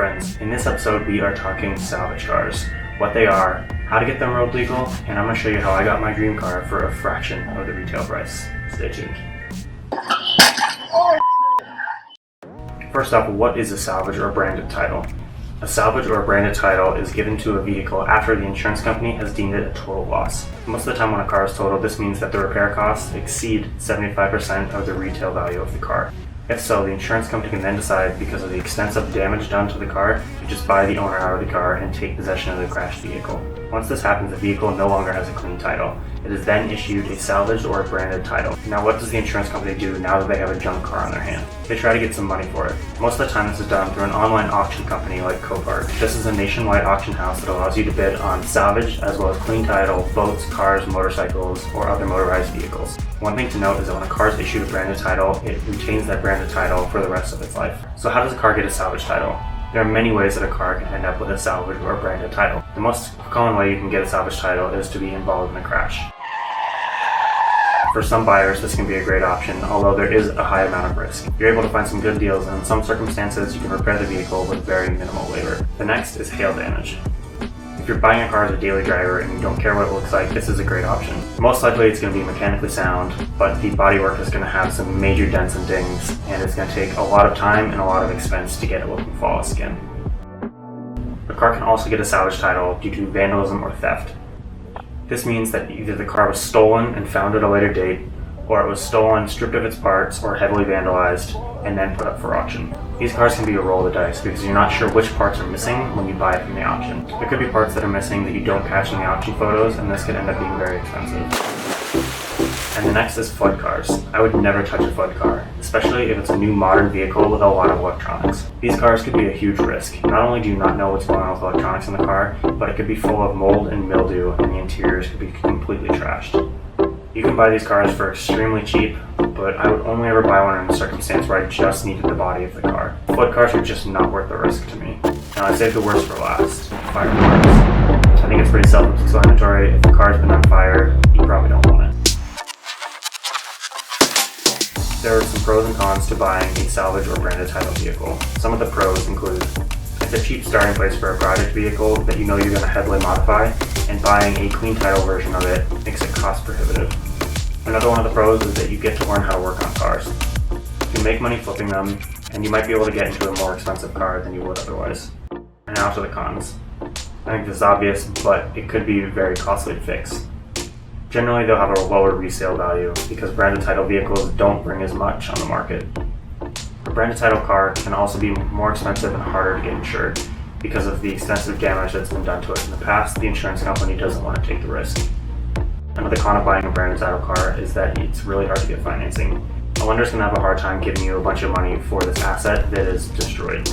friends, in this episode we are talking salvage cars, what they are, how to get them road legal, and I'm going to show you how I got my dream car for a fraction of the retail price. Stay tuned. First off, what is a salvage or branded title? A salvage or branded title is given to a vehicle after the insurance company has deemed it a total loss. Most of the time when a car is totaled, this means that the repair costs exceed 75% of the retail value of the car. If so, the insurance company can then decide, because of the extensive damage done to the car, to just buy the owner out of the car and take possession of the crashed vehicle. Once this happens, the vehicle no longer has a clean title. It is then issued a salvaged or a branded title. Now, what does the insurance company do now that they have a junk car on their hand? They try to get some money for it. Most of the time this is done through an online auction company like Copart. This is a nationwide auction house that allows you to bid on salvage as well as clean title, boats, cars, motorcycles, or other motorized vehicles. One thing to note is that when a car is issued a branded title, it retains that branded title for the rest of its life. So how does a car get a salvage title? There are many ways that a car can end up with a salvage or a branded title. The most common way you can get a salvage title is to be involved in a crash. For some buyers, this can be a great option, although there is a high amount of risk. You're able to find some good deals, and in some circumstances, you can repair the vehicle with very minimal labor. The next is hail damage. If you're buying a car as a daily driver and you don't care what it looks like, this is a great option. Most likely it's going to be mechanically sound, but the bodywork is going to have some major dents and dings, and it's going to take a lot of time and a lot of expense to get it looking flawless again. A car can also get a salvage title due to vandalism or theft. This means that either the car was stolen and found at a later date, or it was stolen, stripped of its parts, or heavily vandalized, and then put up for auction. These cars can be a roll of the dice because you're not sure which parts are missing when you buy it from the auction. There could be parts that are missing that you don't catch in the auction photos, and this could end up being very expensive. And the next is flood cars. I would never touch a flood car, especially if it's a new modern vehicle with a lot of electronics. These cars could be a huge risk. Not only do you not know what's going on with electronics in the car, but it could be full of mold and mildew, and the interiors could be completely trashed. You can buy these cars for extremely cheap, but I would only ever buy one in a circumstance where I just needed the body of the car. Flood cars are just not worth the risk to me. Now, I saved the worst for last, fire cars. I think it's pretty self-explanatory. If the car's been on fire, you probably don't want it. There are some pros and cons to buying a salvage or branded title vehicle. Some of the pros include it's a cheap starting place for a project vehicle that you know you're going to heavily modify, and buying a clean title version of it makes it cost prohibitive. Another one of the pros is that you get to learn how to work on cars. You can make money flipping them, and you might be able to get into a more expensive car than you would otherwise. And now to the cons. I think this is obvious, but it could be very costly to fix. Generally, they'll have a lower resale value because branded title vehicles don't bring as much on the market. A branded title car can also be more expensive and harder to get insured because of the extensive damage that's been done to it in the past. The insurance company doesn't want to take the risk. Another con of buying a branded title car is that it's really hard to get financing. A lender's going to have a hard time giving you a bunch of money for this asset that is destroyed.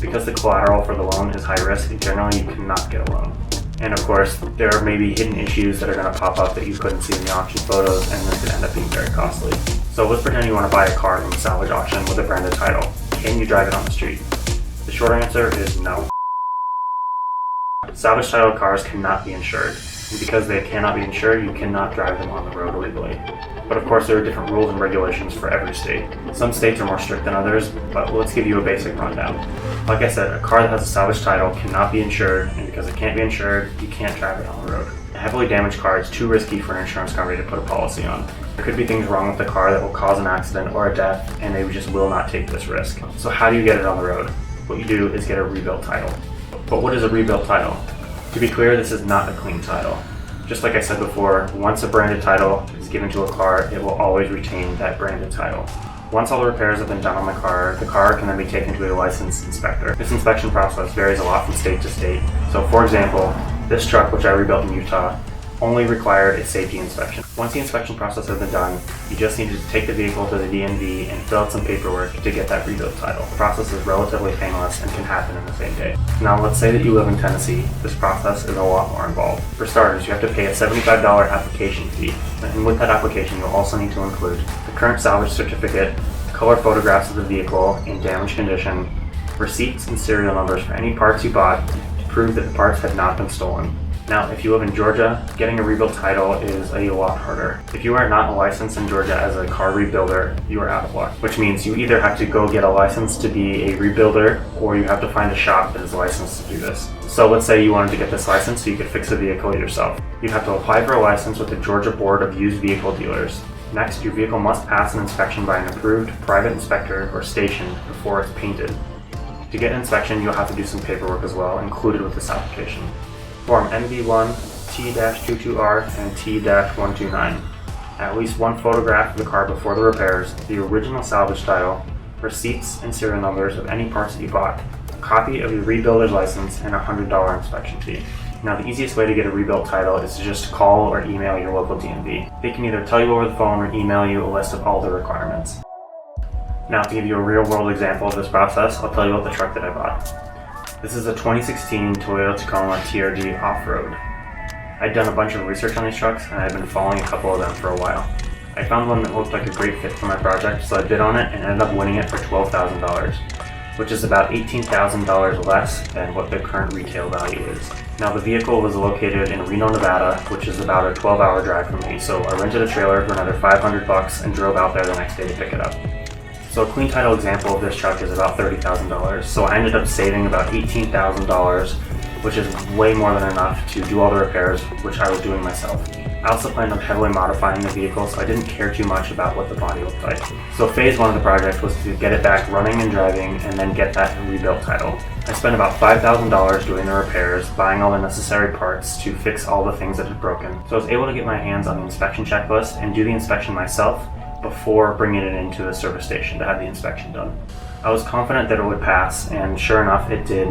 Because the collateral for the loan is high risk, generally you cannot get a loan. And of course, there are maybe hidden issues that are going to pop up that you couldn't see in the auction photos, and this could end up being very costly. So let's pretend you want to buy a car from a salvage auction with a branded title. Can you drive it on the street? The short answer is no. Salvage title cars cannot be insured, and because they cannot be insured, you cannot drive them on the road legally. But of course, there are different rules and regulations for every state. Some states are more strict than others, but let's give you a basic rundown. Like I said, a car that has a salvage title cannot be insured, and because it can't be insured, you can't drive it on the road. A heavily damaged car is too risky for an insurance company to put a policy on. There could be things wrong with the car that will cause an accident or a death, and they just will not take this risk. So how do you get it on the road? What you do is get a rebuilt title. But what is a rebuilt title? To be clear, this is not a clean title. Just like I said before, once a branded title is given to a car, it will always retain that branded title. Once all the repairs have been done on the car can then be taken to a licensed inspector. This inspection process varies a lot from state to state. So for example, this truck, which I rebuilt in Utah, only required a safety inspection. Once the inspection process has been done, you just need to take the vehicle to the DMV and fill out some paperwork to get that rebuilt title. The process is relatively painless and can happen in the same day. Now let's say that you live in Tennessee. This process is a lot more involved. For starters, you have to pay a $75 application fee, and with that application you'll also need to include the current salvage certificate, color photographs of the vehicle in damaged condition, receipts and serial numbers for any parts you bought to prove that the parts had not been stolen. Now, if you live in Georgia, getting a rebuilt title is a lot harder. If you are not licensed in Georgia as a car rebuilder, you are out of luck, which means you either have to go get a license to be a rebuilder or you have to find a shop that is licensed to do this. So let's say you wanted to get this license so you could fix a vehicle yourself. You'd have to apply for a license with the Georgia Board of Used Vehicle Dealers. Next, your vehicle must pass an inspection by an approved private inspector or station before it's painted. To get an inspection, you'll have to do some paperwork as well, included with this application. Form NV1, T-22R, and T-129. At least one photograph of the car before the repairs, the original salvage title, receipts and serial numbers of any parts that you bought, a copy of your rebuilder's license, and a $100 inspection fee. Now, the easiest way to get a rebuilt title is to just call or email your local DMV. They can either tell you over the phone or email you a list of all the requirements. Now, to give you a real-world example of this process, I'll tell you about the truck that I bought. This is a 2016 Toyota Tacoma TRD off-road. I'd done a bunch of research on these trucks and I'd been following a couple of them for a while. I found one that looked like a great fit for my project, so I bid on it and ended up winning it for $12,000, which is about $18,000 less than what the current retail value is. Now, the vehicle was located in Reno, Nevada, which is about a 12-hour drive from me, so I rented a trailer for another $500 and drove out there the next day to pick it up. So a clean title example of this truck is about $30,000, so I ended up saving about $18,000, which is way more than enough to do all the repairs, which I was doing myself. I also planned on heavily modifying the vehicle, so I didn't care too much about what the body looked like. So phase one of the project was to get it back running and driving, and then get that rebuilt title. I spent about $5,000 doing the repairs, buying all the necessary parts to fix all the things that had broken. So I was able to get my hands on the inspection checklist and do the inspection myself before bringing it into the service station to have the inspection done. I was confident that it would pass, and sure enough, it did.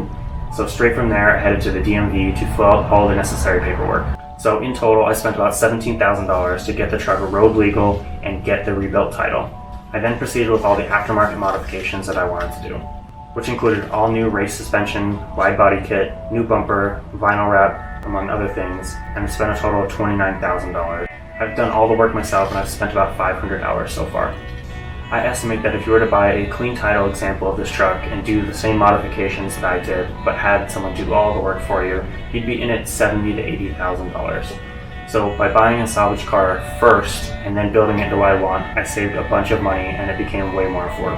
So straight from there, I headed to the DMV to fill out all the necessary paperwork. So in total, I spent about $17,000 to get the truck road legal and get the rebuilt title. I then proceeded with all the aftermarket modifications that I wanted to do, which included all new race suspension, wide body kit, new bumper, vinyl wrap, among other things, and spent a total of $29,000. I've done all the work myself and I've spent about 500 hours so far. I estimate that if you were to buy a clean title example of this truck and do the same modifications that I did, but had someone do all the work for you, you'd be in at $70,000 to $80,000. So by buying a salvage car first and then building it to what I want, I saved a bunch of money and it became way more affordable.